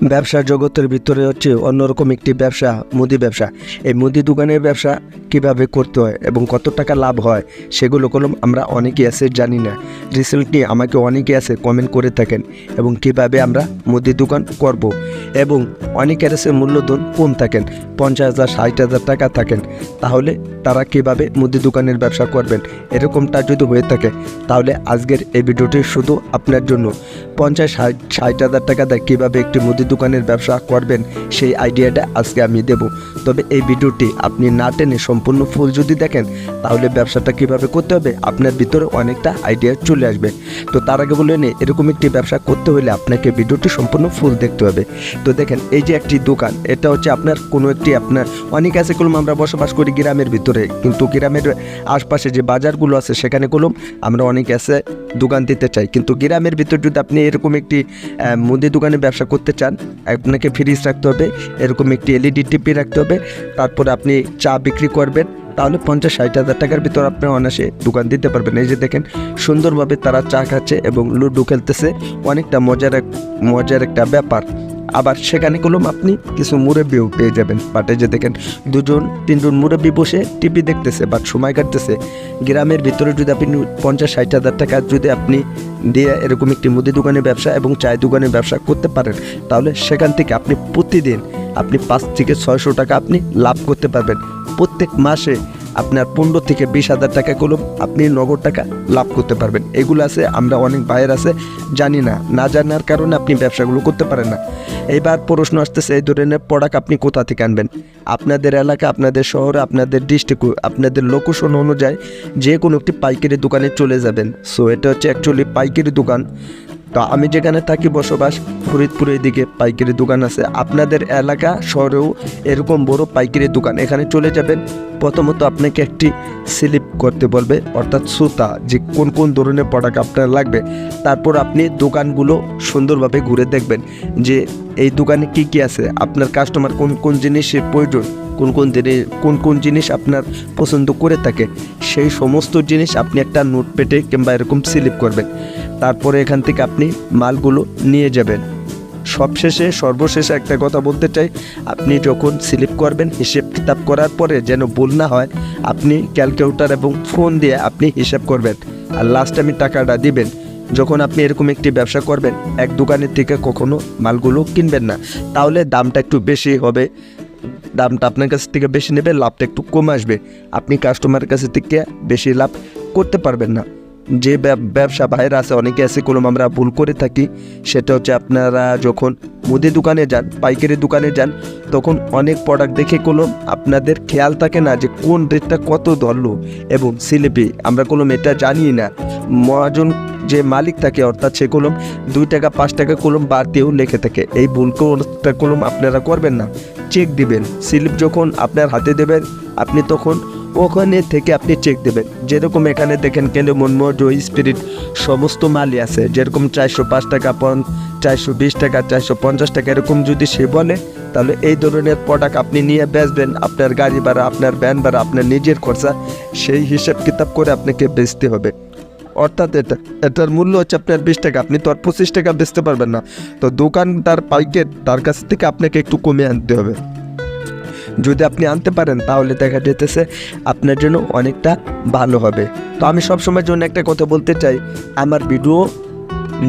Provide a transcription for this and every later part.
ব্যবসার জগতের ভিতরে হচ্ছে অন্যরকম একটি ব্যবসা মুদি ব্যবসা। এই মুদি দোকানের ব্যবসা কিভাবে করতে হয় এবং কত টাকা লাভ হয় সেগুলো আমরা অনেকেই আছে জানি না। রিসেন্টলি আমাকে অনেকে আছে কমেন্ট করে থাকেন এবং কিভাবে আমরা মুদি দোকান করব এবং অনেকের আছে মূল্যধন কম থাকেন, 50,000 60,000 টাকা থাকেন, তাহলে তারা কিভাবে মুদি দোকানের ব্যবসা করবেন। এরকমটা যদি হয়ে থাকে তাহলে আজকের এই ভিডিওটি শুধু আপনার জন্য। 50-60,000 টাকা দেয় কীভাবে একটি মুদি দোকানের ব্যবসা করবেন সেই আইডিয়াটা আজকে আমি দেব। তবে এই ভিডিওটি আপনি না টেনে সম্পূর্ণ ফুল যদি দেখেন তাহলে ব্যবসাটা কিভাবে করতে হবে আপনার ভিতরে অনেকটা আইডিয়া চলে আসবে। তো তার আগে বলে নিই, এরকম একটি ব্যবসা করতে হলে আপনাকে ভিডিওটি সম্পূর্ণ ফুল দেখতে হবে। তো দেখেন, এই যে একটি দোকান, এটা হচ্ছে আপনার কোনো একটি আপনার অনেক আছে আমরা বসবাস করি গ্রামের ভিতরে, কিন্তু গ্রামের আশপাশে যে বাজারগুলো আছে সেখানে আমরা অনেক আছে দোকান দিতে চাই, কিন্তু গ্রামের ভিতর যদি আপনি এরকম একটি মুদি দোকানে ব্যবসা করতে চান, আপনাকে ফ্রিজ রাখতে হবে, এরকম একটি এলইডি টিভি রাখতে হবে, তারপরে আপনি চা বিক্রি করবেন, তাহলে 50-60,000 টাকার ভিতর আপনি অনায়াসে দোকান দিতে পারবেন। এই যে দেখেন সুন্দরভাবে তারা চা খাচ্ছে এবং লুডো খেলতেছে, অনেকটা মজার একটা ব্যাপার। আবার সেখানে আপনি কিছু মুরব্বিও পেয়ে যাবেন। বাট এই যে দেখেন 2-3জন মুরব্বি বসে টিভি দেখতেছে বাট সময় কাটতেছে। গ্রামের ভিতরে যদি আপনি 50-60,000 টাকা যদি আপনি দিয়ে এরকম একটি মুদি দোকানের ব্যবসা এবং চায়ের দোকানের ব্যবসা করতে পারেন, তাহলে সেখান থেকে আপনি প্রতিদিন 500-600 টাকা আপনি লাভ করতে পারবেন। প্রত্যেক মাসে আপনার 15-20,000 টাকা আপনি নগদ টাকা লাভ করতে পারবেন। এগুলো আছে আমরা অনেক বাইরের আছে জানি না জানার কারণে আপনি ব্যবসাগুলো করতে পারেন না। এইবার প্রশ্ন আসতেছে, এই ধরনের প্রোডাক্ট আপনি কোথা থেকে আনবেন? আপনাদের এলাকা, আপনাদের শহরে, আপনাদের ডিস্ট্রিক্ট, আপনাদের লোকেশন অনুযায়ী যে কোনো একটি পাইকারি দোকানে চলে যাবেন। সো এটা হচ্ছে অ্যাকচুয়ালি পাইকারি দোকান। তো আমি যেখানে থাকি বসবাস, ফরিদপুরের দিকে পাইকারি দোকান আছে। আপনাদের এলাকা শহরেও এরকম বড় পাইকারি দোকান, এখানে চলে যাবেন। প্রথমত আপনাকে একটি স্লিপ করতে বলবে, অর্থাৎ সুতা, যে কোন ধরনের প্রোডাক্ট আপনার লাগবে। তারপর আপনি দোকানগুলো সুন্দরভাবে ঘুরে দেখবেন যে এই দোকানে কি আছে, আপনার কাস্টমার কোন জিনিসের প্রয়োজন, কোন জিনিস আপনার পছন্দ করে থাকে, সেই সমস্ত জিনিস আপনি একটা নোটপ্যাডে কিংবা এরকম স্লিপ করবেন। তারপরে এখান থেকে আপনি মালগুলো নিয়ে যাবেন। সর্বশেষে একটা কথা বলতে চাই, আপনি যখন স্লিপ করবেন হিসেব কিতাব করার পরে যেন ভুল না হয়, আপনি ক্যালকুলেটর এবং ফোন দিয়ে আপনি হিসাব করবেন আর লাস্ট আমি টাকাটা দিবেন। যখন আপনি এরকম একটি ব্যবসা করবেন, এক দোকানের থেকে কখনো মালগুলো কিনবেন না, তাহলে দামটা একটু বেশি হবে, দামটা আপনার কাছ থেকে বেশি নেবে, লাভটা একটু কম আসবে, আপনি কাস্টমারের কাছ থেকে বেশি লাভ করতে পারবেন না। যে ব্যবসা বাইরে আছে অনেকে আছে আমরা ভুল করে থাকি, সেটা হচ্ছে আপনারা যখন মুদি দোকানে যান, পাইকারি দোকানে যান, তখন অনেক প্রোডাক্ট দেখে আপনাদের খেয়াল থাকে না যে কোন রেটটা কত ধরলো এবং স্লিপে আমরা এটা জানি না। মহাজন যে মালিক থাকে অর্থাৎ সে 2 টাকা 5 টাকা বাড়তেও লেখে থাকে। এই ভুলটা আপনারা করবেন না, চেক দিবেন। স্লিপ যখন আপনার হাতে দেবেন আপনি তখন ওখানে থেকে আপনি চেক দেবেন। যেরকম এখানে দেখেন মনমোহন, স্পিরিট সমস্ত মালই আছে, যেরকম 405 টাকা, 420 টাকা, 450 টাকা এরকম যদি সে বলে, তাহলে এই ধরনের প্রোডাক্ট আপনি নিয়ে বেচবেন। আপনার গাড়ি ভাড়া, আপনার ভ্যান ভাড়া, আপনার নিজের খরচা, সেই হিসাব কিতাব করে আপনাকে বেচতে হবে। অর্থাৎ এটার মূল্য হচ্ছে আপনার 20 টাকা, আপনি তো আর 25 টাকা বেচতে পারবেন না। তো দোকানদার পাইকার তার কাছ থেকে আপনাকে একটু কমে আনতে হবে। যদি আপনি আনতে পারেন তাহলে দেখা যেতেছে আপনার জন্য অনেকটা ভালো হবে। তো আমি সবসময়ের জন্য একটা কথা বলতে চাই, আমার ভিডিও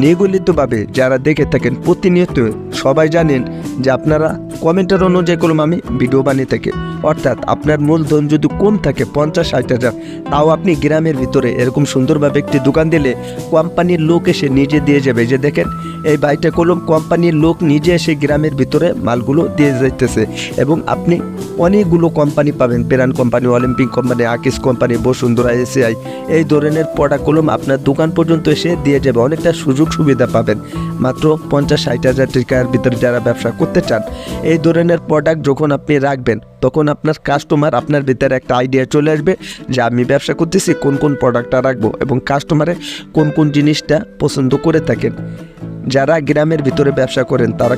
নিগলিতভাবে যারা দেখে থাকেন প্রতিনিয়ত, সবাই জানেন যে আপনারা কমেন্টের অনুযায়ী আমি ভিডিও বানিয়ে থাকি। অর্থাৎ আপনার মূলধন যদি কম থাকে 50-60,000, তাও আপনি গ্রামের ভিতরে এরকম সুন্দরভাবে একটি দোকান দিলে কোম্পানির লোক এসে নিজে দিয়ে যাবে। যে দেখেন এই ভাইটা কোম্পানির লোক নিজে এসে গ্রামের ভিতরে মালগুলো দিয়ে যাইতেছে এবং আপনি অনেকগুলো কোম্পানি পাবেন, পেরান কোম্পানি, অলিম্পিক কোম্পানি, আকিস কোম্পানি, বসুন্ধরা, এসিআই, এই ধরনের প্রোডাক্ট আপনার দোকান পর্যন্ত এসে দিয়ে যাবে। অনেকটা সুযোগ সুবিধা পাবেন মাত্র 50-60,000 টাকার ভিতরে যারা ব্যবসা করতে চান। এই ধরনের প্রোডাক্ট যখন আপনি রাখবেন তখন আপনার কাস্টমার, আপনার ভিতরে একটা আইডিয়া চলে আসবে যে আমি ব্যবসা করতেছি, কোন প্রোডাক্টটা রাখবো এবং কাস্টমারে কোন জিনিসটা পছন্দ করে থাকেন। যারা গ্রামের ভিতরে ব্যবসা করেন তারা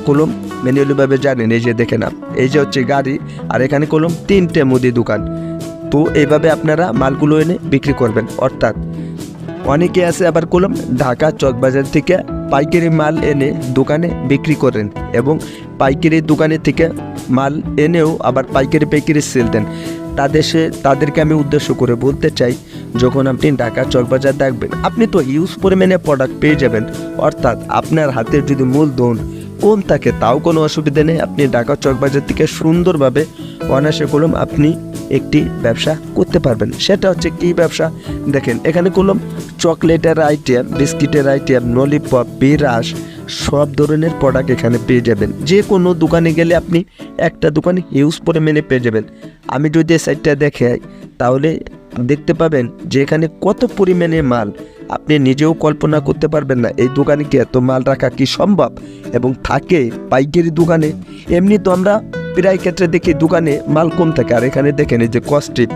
ম্যানুয়ালিভাবে জানেন। এই যে দেখেন, এই যে হচ্ছে গাড়ি, আর এখানে 3টে মুদি দোকান। তো এইভাবে আপনারা মালগুলো এনে বিক্রি করবেন। অর্থাৎ অনেকে আছে আবার ঢাকা চকবাজার থেকে পাইকারি মাল এনে দোকানে বিক্রি করেন এবং পাইকারি দোকানে থেকে মাল এনেও আবার পাইকারি সেল দেন। তাদেরকে আমি উদ্দেশ্য করে বলতে চাই, যখন আপনি ঢাকা চকবাজার দেখবেন আপনি তো হিউজ পরিমাণে প্রোডাক্ট পেয়ে যাবেন। অর্থাৎ আপনার হাতের যদি মূলধন কম থাকে তাও কোনো অসুবিধা নেই, আপনি ঢাকা চকবাজার থেকে সুন্দরভাবে অনায়াসে আপনি একটি ব্যবসা করতে পারবেন। সেটা হচ্ছে কি ব্যবসা? দেখেন, এখানে চকলেটের আইটেম, বিস্কিটের আইটেম, ললিপপ, বিরাস, সব ধরনের প্রোডাক্ট এখানে পেয়ে যাবেন। যে কোনো দোকানে গেলে আপনি একটা দোকানে হিউজ পরিমাণে পেয়ে যাবেন। আমি যদি এই সাইডটা দেখাই তাহলে দেখতে পাবেন যে এখানে কত পরিমাণে মাল, আপনি নিজেও কল্পনা করতে পারবেন না এই দোকানে কি এত মাল রাখা কি সম্ভব এবং থাকে পাইকারি দোকানে। এমনি তো আমরা প্রায় ক্ষেত্রে দেখি দোকানে মাল কম থাকে, আর এখানে দেখেন এই যে কস্টিপ,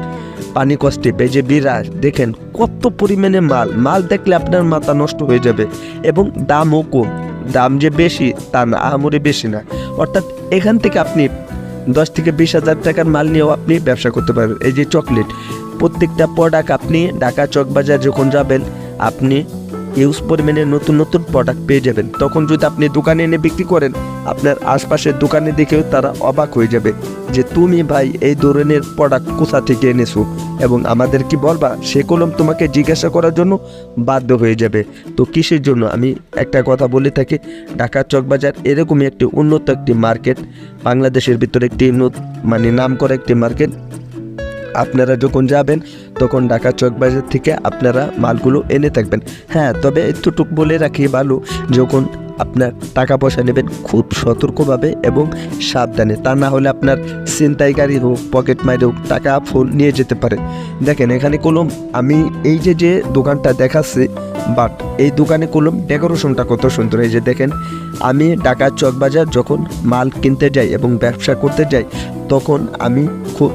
পানি কস্টিপ, এই যে বিরাস, দেখেন কত পরিমাণে মাল দেখলে আপনার মাথা নষ্ট হয়ে যাবে এবং দামও কম। দাম যে বেশি তা না, আহামরি বেশি না। অর্থাৎ এখান থেকে আপনি 10 থেকে 20 হাজার টাকার মাল নিয়েও আপনি ব্যবসা করতে পারবেন। এই যে চকলেট, প্রত্যেকটা প্রোডাক্ট আপনি ঢাকা চকবাজার যখন যাবেন আপনি হিউজ পরিমাণে নতুন প্রোডাক্ট পেয়ে যাবেন। তখন যদি আপনি দোকানে এনে বিক্রি করেন, আপনার আশপাশের দোকানে দেখেও তারা অবাক হয়ে যাবে যে তুমি ভাই এই ধরনের প্রোডাক্ট কোথা থেকে এনেছো, এবং আমাদের কি বলবা, সে তোমাকে জিজ্ঞাসা করার জন্য বাধ্য হয়ে যাবে। তো কিসের জন্য আমি একটা কথা বলে থাকি, ঢাকা চকবাজার এরকমই একটি উন্নত একটি মার্কেট, বাংলাদেশের ভিতরে একটি নাম করা একটি মার্কেট। আপনারা যখন যাবেন তখন ঢাকা চকবাজার থেকে আপনারা মালগুলো এনে থাকবেন। হ্যাঁ, তবে এতটুকু বলে রাখি ভালো, যখন আপনার টাকা পয়সা নেবেন খুব সতর্কভাবে এবং সাবধানে, তা না হলে আপনার ছিনতাইকারী হোক, পকেট মাইর হোক, টাকা ফোন নিয়ে যেতে পারে। দেখেন এখানে আমি এই যে দোকানটা দেখাচ্ছি, বাট এই দোকানে ডেকোরেশনটা কত সুন্দর। এই যে দেখেন, আমি ঢাকা চকবাজার যখন মাল কিনতে যাই এবং ব্যবসা করতে যাই তখন আমি খুব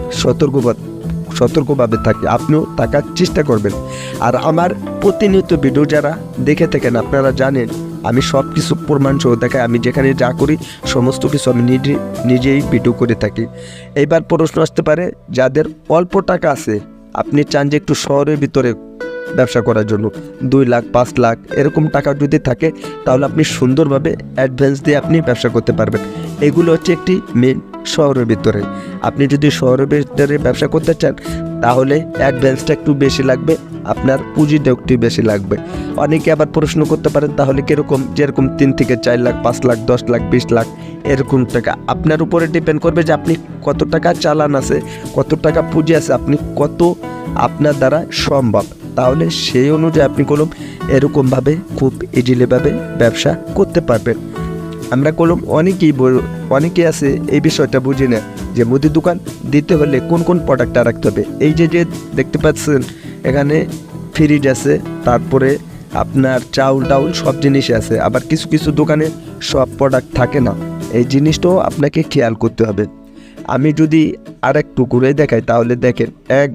সতর্কভাবে থাকি, আপনিও থাকার চেষ্টা করবেন। আর আমার প্রতিনিয়ত ভিডিও যারা দেখে থাকেন আপনারা জানেন আমি সব কিছু প্রমাণ সহ দেখাই, আমি যেখানে যা করি সমস্ত কিছু আমি নিজেই ভিডিও করে থাকি। এইবার প্রশ্ন আসতে পারে, যাদের অল্প টাকা আছে, আপনি চান যে একটু শহরের ভিতরে ব্যবসা করার জন্য 2 লাখ 5 লাখ এরকম টাকা যদি থাকে, তাহলে আপনি সুন্দরভাবে অ্যাডভান্স দিয়ে আপনি ব্যবসা করতে পারবেন। এগুলো হচ্ছে একটি মেন শহরের ভিতরে। আপনি যদি শহরের ভিতরে ব্যবসা করতে চান তাহলে অ্যাডভান্সটা একটু বেশি লাগবে, আপনার পুঁজিটা একটু বেশি লাগবে। অনেকে আবার প্রশ্ন করতে পারেন তাহলে কীরকম, যেরকম 3 থেকে 4 লাখ 5 লাখ 10 লাখ 20 লাখ এরকম টাকা। আপনার উপরে ডিপেন্ড করবে যে আপনি কত টাকা চালান আছে, কত টাকা পুঁজি আছে, আপনি কত আপনার দ্বারা সম্ভব, তাহলে সেই অনুযায়ী আপনি এরকমভাবে খুব ইজিলিভাবে ব্যবসা করতে পারবেন। আমরা অনেকেই আছে এই বিষয়টা বুঝি না যে মুদি দোকান দিতে হলে কোন প্রোডাক্টটা রাখতে হবে। এই যে দেখতে পাচ্ছেন এখানে ফ্রিজ আছে, তারপরে আপনার চাউল সব জিনিস আছে। আবার কিছু দোকানে সব প্রোডাক্ট থাকে না, এই জিনিসটাও আপনাকে খেয়াল করতে হবে। আমি যদি আরেকটু ঘুরে দেখাই তাহলে দেখেন এক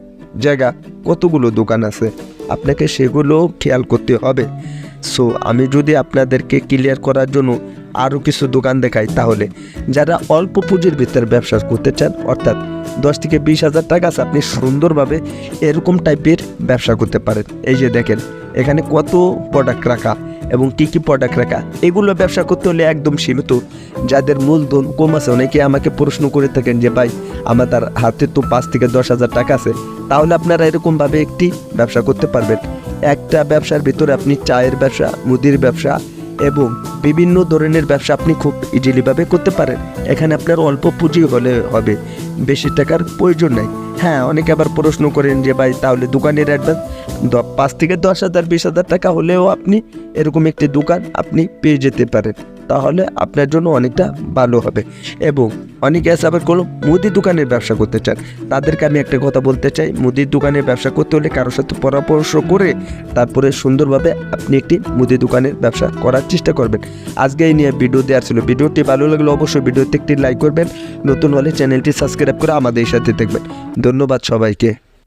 জায়গা কতগুলো দোকান আছে, আপনাকে সেগুলো খেয়াল করতে হবে। সো আমি যদি আপনাদেরকে ক্লিয়ার করার জন্য আরও কিছু দোকান দেখাই, তাহলে যারা অল্প পুঁজির ভিতরে ব্যবসা করতে চান, অর্থাৎ 10 থেকে 20 হাজার টাকা আছে, আপনি সুন্দরভাবে এরকম টাইপের ব্যবসা করতে পারেন। এই যে দেখেন এখানে কত প্রোডাক্ট রাখা এবং কি প্রোডাক্ট রাখা, এগুলো ব্যবসা করতে হলে একদম সীমিত। যাদের মূলধন কম আছে, অনেকে আমাকে প্রশ্ন করে থাকেন যে ভাই আমাদের হাতে তো 5 থেকে 10 হাজার টাকা আছে, তাহলে আপনারা এরকমভাবে একটি ব্যবসা করতে পারবেন। একটা ব্যবসার ভিতরে আপনি চায়ের ব্যবসা, মুদির ব্যবসা এবং বিভিন্ন ধরনের ব্যবসা আপনি খুব ইজিলিভাবে করতে পারেন। এখানে আপনার অল্প পুঁজি হলে হবে, বেশি টাকার প্রয়োজন নেই। হ্যাঁ, অনেকে আবার প্রশ্ন করেন যে ভাই তাহলে দোকানের অ্যাডভান্স 5 থেকে 10 হাজার 20 হাজার টাকা হলেও আপনি এরকম একটি দোকান আপনি পেয়ে যেতে পারেন, তাহলে আপনার জন্য অনেকটা ভালো হবে। এবং অনেকে আছে আবার মুদি দোকানের ব্যবসা করতে চান, তাদেরকে আমি একটা কথা বলতে চাই, মুদির দোকানের ব্যবসা করতে হলে কারোর সাথে পরামর্শ করে তারপরে সুন্দরভাবে আপনি একটি মুদি দোকানের ব্যবসা করার চেষ্টা করবেন। আজকে এই নিয়ে ভিডিও দেওয়ার ছিল। ভিডিওটি ভালো লাগলে অবশ্যই ভিডিওতে একটি লাইক করবেন, নতুন হলে চ্যানেলটি সাবস্ক্রাইব করে আমাদের সাথে থাকবেন। ধন্যবাদ সবাইকে।